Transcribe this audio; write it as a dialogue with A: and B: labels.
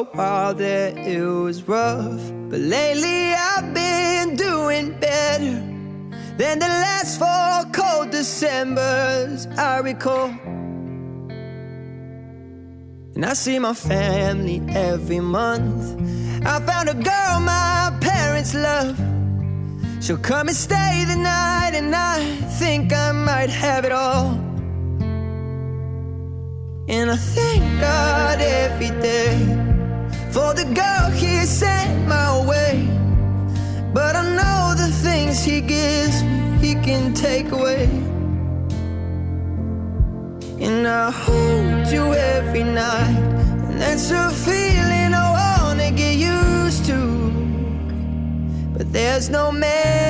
A: a while there it was rough, but lately I've been doing better than the last 4 cold Decembers I recall. And I see my family every month. I found a girl my parents love. She'll come and stay the night, and I think I might have it all. And I thank God every day for the girl He sent my way. But I know the things He gives me, He can take away. And I hold you every night, and that's a feeling I wanna get used to. But there's no man